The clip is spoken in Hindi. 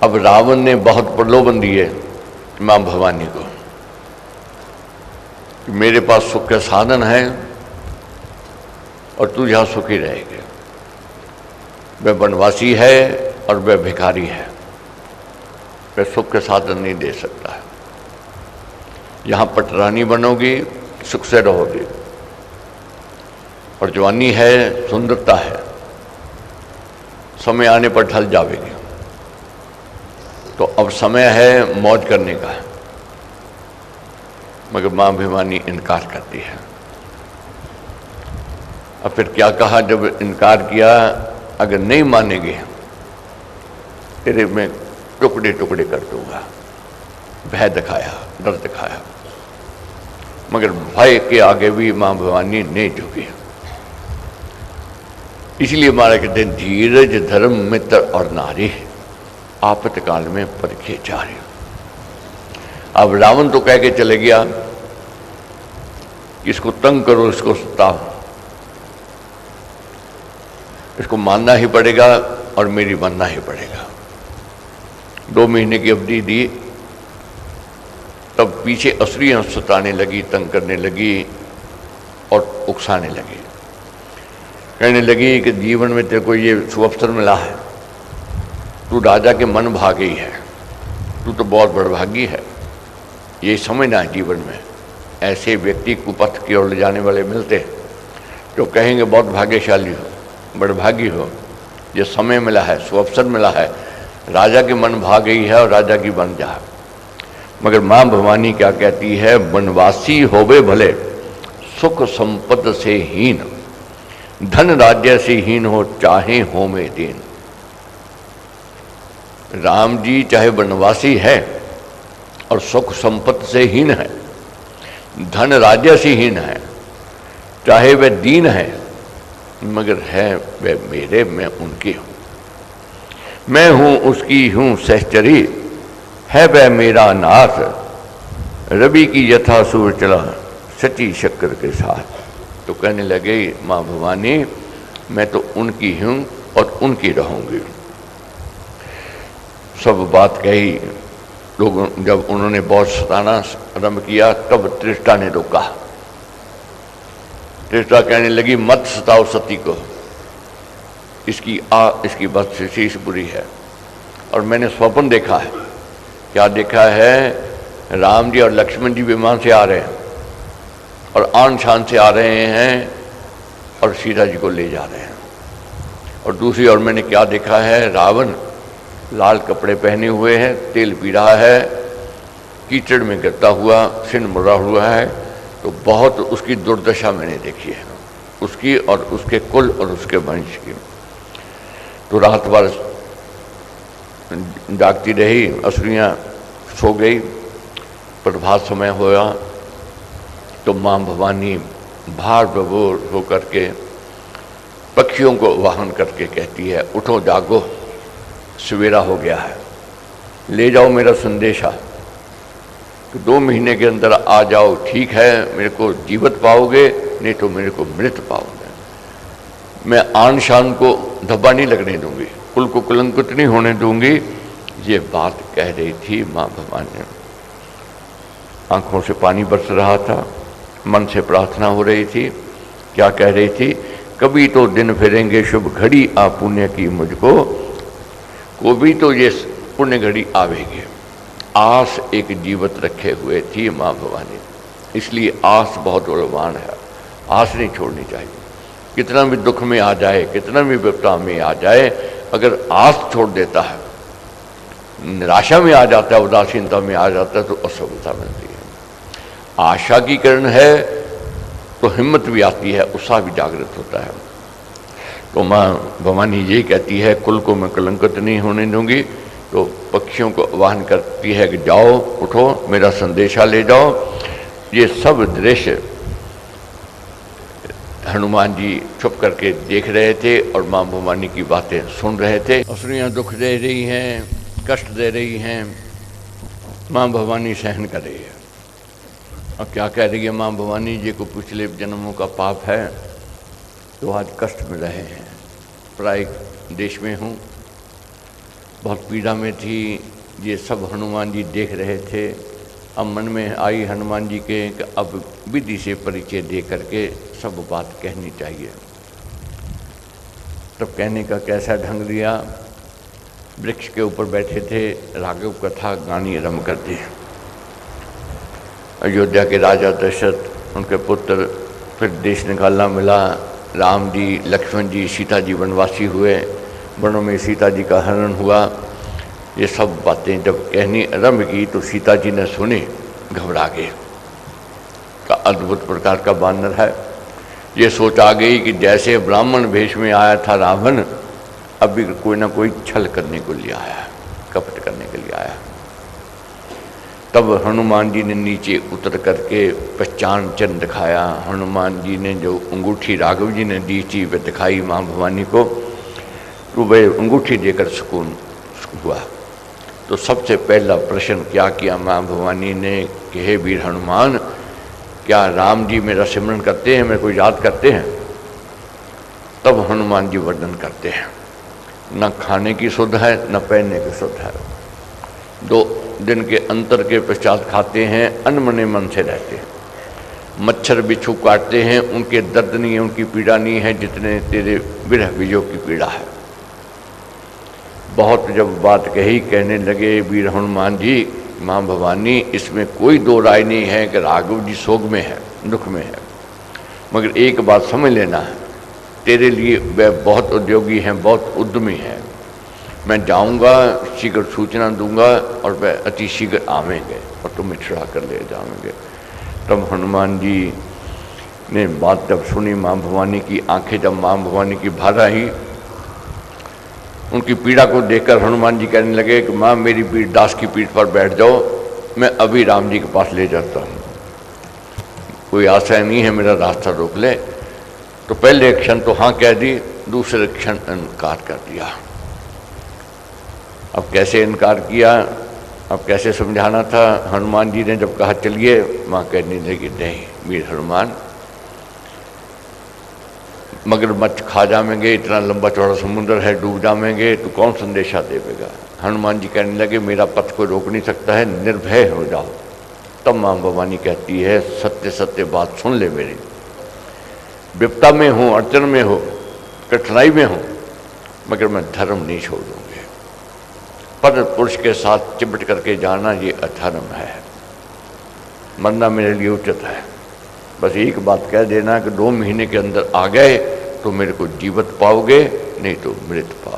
अब रावण ने बहुत प्रलोभन दिए मां भवानी को कि मेरे पास सुख के साधन है और तू यहां सुखी रहेगी। वह वनवासी है और वह भिखारी है, वह सुख के साधन नहीं दे सकता है। यहां पटरानी बनोगी, सुख से रहोगी, और जवानी है, सुंदरता है, समय आने पर ढल जाएगी। तो अब समय है मौज करने का, मगर मां भवानी इनकार करती है। अब फिर क्या कहा, जब इनकार किया, अगर नहीं मानेंगे तेरे मैं टुकड़े टुकड़े कर दूंगा। भय दिखाया, डर दिखाया, मगर भय के आगे भी मां भवानी नहीं झुकी। इसलिए हमारा कहते हैं धीरज धर्म मित्र और नारी आपातकाल में परखे जारी। अब रावण तो कह के चले गया कि इसको तंग करो, इसको सताओ, इसको मानना ही पड़ेगा और मेरी बनना ही पड़ेगा। 2 महीने की अवधि दी, तब पीछे असुरियां सताने लगी, तंग करने लगी और उकसाने लगी। कहने लगी कि जीवन में तेरे को ये सुअवसर मिला है, तू राजा के मन भागी है, तू तो बहुत बड़भागी है। ये समझना है जीवन में ऐसे व्यक्ति कुपथ की ओर ले जाने वाले मिलते हैं जो कहेंगे बहुत भाग्यशाली हो, बड़भागी हो, ये समय मिला है, सुअवसर मिला है, राजा के मन भाग गई है और राजा की बन जा। मगर मां भवानी क्या कहती है, वनवासी होवे भले सुख संपद से हीन, धन राज्य से हीन हो चाहे हो में दीन। राम जी चाहे वनवासी है और सुख संपत्ति से हीन है, धन राज्य से हीन है, चाहे वह दीन है, मगर है वह मेरे, मैं उनकी हूं, मैं हूं उसकी हूं सहचरी, है वह मेरा नाथ, रवि की यथा सूर चला सची शक्कर के साथ। तो कहने लगे मां भवानी मैं तो उनकी हूं और उनकी रहूंगी। सब बात कही, लोगों जब उन्होंने बहुत सताना आरंभ किया तब त्रिष्टा ने रोका। त्रिष्टा कहने लगी मत सताओ सती को, इसकी बदशिशी बुरी है। और मैंने स्वप्न देखा है। क्या देखा है, राम जी और लक्ष्मण जी विमान से आ रहे हैं और आन शान से आ रहे हैं और सीता जी को ले जा रहे हैं। और दूसरी ओर मैंने क्या देखा है, रावण लाल कपड़े पहने हुए हैं, तेल पी रहा है, कीचड़ में गिरता हुआ, सिन मुड़ा हुआ है। तो बहुत उसकी दुर्दशा मैंने देखी है, उसकी और उसके कुल और उसके वंश की। तो रात भर जागती रही, असुरियां सो गई। प्रभात समय हुआ तो मां भवानी भार विभोर होकर के पक्षियों को वाहन करके कहती है उठो जागो, सवेरा हो गया है, ले जाओ मेरा संदेशा, तो 2 महीने के अंदर आ जाओ। ठीक है, मेरे को जीवित पाओगे, नहीं तो मेरे को मृत पाओगे। मैं आन शान को धब्बा नहीं लगने दूंगी, कुल को कलंकित नहीं होने दूंगी। ये बात कह रही थी मां भवानी। आंखों से पानी बरस रहा था, मन से प्रार्थना हो रही थी। क्या कह रही थी, कभी तो दिन फिरेंगे शुभ घड़ी आ पुण्य की मुझको, कभी तो ये पुण्य घड़ी आवेगी। आस एक जीवित रखे हुए थी मां भवानी, इसलिए आस बहुत बलवान है। आस नहीं छोड़नी चाहिए, कितना भी दुख में आ जाए, कितना भी विपदा में आ जाए, अगर आस छोड़ देता है, निराशा में आ जाता है, उदासीनता में आ जाता है, तो असफलता मिलती है। आशा की किरण है तो हिम्मत भी आती है, उत्साह भी जागृत होता है। तो मां भवानी ये कहती है कुल को मैं कलंकित नहीं होने दूंगी। तो पक्षियों को आह्वान करती है कि जाओ, उठो, मेरा संदेशा ले जाओ। ये सब दृश्य हनुमान जी छुप करके देख रहे थे और मां भवानी की बातें सुन रहे थे। असुरियां दुख दे रही हैं, कष्ट दे रही हैं, मां भवानी सहन कर रही है। अब क्या कह रही है मां भवानी जी को, पिछले जन्मों का पाप है तो आज कष्ट में रहे हैं, पराए देश में हूँ, बहुत पीड़ा में थी। ये सब हनुमान जी देख रहे थे। अब मन में आई हनुमान जी के कि अब विधि से परिचय दे करके सब बात कहनी चाहिए। तब कहने का कैसा ढंग लिया। वृक्ष के ऊपर बैठे थे, राघव कथा गानी आरंभ कर दी। अयोध्या के राजा दशरथ, उनके पुत्र, फिर देश निकालना मिला। राम जी, लक्ष्मण जी, सीता जी वनवासी हुए, वनों में सीता जी का हरण हुआ। ये सब बातें जब कहनी आरंभ की तो सीता जी ने सुनी, घबरा गए। का अद्भुत प्रकार का बानर है। ये सोच आ गई कि जैसे ब्राह्मण वेश में आया था रावण, अब भी कोई ना कोई छल करने को लिए आया, कपट करने के लिए आया। तब हनुमान जी ने नीचे उतर करके पहचान चिन्ह दिखाया। हनुमान जी ने जो अंगूठी राघव जी ने दी थी वह दिखाई माँ भवानी को, तो वह अंगूठी देकर सुकून हुआ। तो सबसे पहला प्रश्न क्या किया माँ भवानी ने कि हे वीर हनुमान, क्या राम जी मेरा सिमरन करते हैं, मेरे को याद करते हैं? तब हनुमान जी वर्णन करते हैं, न खाने की सुध है न पहनने की सुध है। 2 दिन के अंतर के पश्चात खाते हैं, अनमने मन से रहते हैं। मच्छर बिच्छू काटते हैं, उनके दर्द नहीं है, उनकी पीड़ा नहीं है जितने तेरे विरह विजोग की पीड़ा है। बहुत जब बात कही, कहने लगे वीर हनुमान जी, माँ भवानी, इसमें कोई 2 राय नहीं है कि राघव जी शोक में है, दुख में है, मगर एक बात समझ लेना है, तेरे लिए वह बहुत उद्योगी हैं, बहुत उद्यमी है। मैं जाऊंगा, शीघ्र सूचना दूंगा और वह अति शीघ्र आवेंगे और तुम्हें छुड़ा कर ले जाएंगे। तब हनुमान जी ने बात जब सुनी, माँ भवानी की आंखें जब माँ भवानी की भर आई, उनकी पीड़ा को देखकर हनुमान जी कहने लगे कि माँ मेरी पीठ, दास की पीठ पर बैठ जाओ, मैं अभी राम जी के पास ले जाता हूँ, कोई आशा नहीं है मेरा रास्ता रोक ले। तो पहले क्षण तो हाँ कह दी, दूसरे क्षण इनकार कर दिया। अब कैसे इनकार किया, अब कैसे समझाना था। हनुमान जी ने जब कहा चलिए, माँ कहने लगी नहीं वीर हनुमान, मगरमच्छ खा जाएंगे, इतना लंबा चौड़ा समुद्र है, डूब जाएंगे, तो कौन संदेशा देगा। हनुमान जी कहने लगे मेरा पथ को रोक नहीं सकता है, निर्भय हो जाओ। तब माँ भवानी कहती है सत्य सत्य बात सुन ले मेरी, विपदा में हूँ, अड़चन में हो, कठिनाई में हूँ, मगर मैं धर्म नहीं छोड़ूंगी। पर पुरुष के साथ चिपट करके जाना ये अधर्म है, मरना मेरे लिए उचित है। बस एक बात कह देना कि 2 महीने के अंदर आ गए तो मेरे को जीवित पाओगे, नहीं तो मृत पाओगे।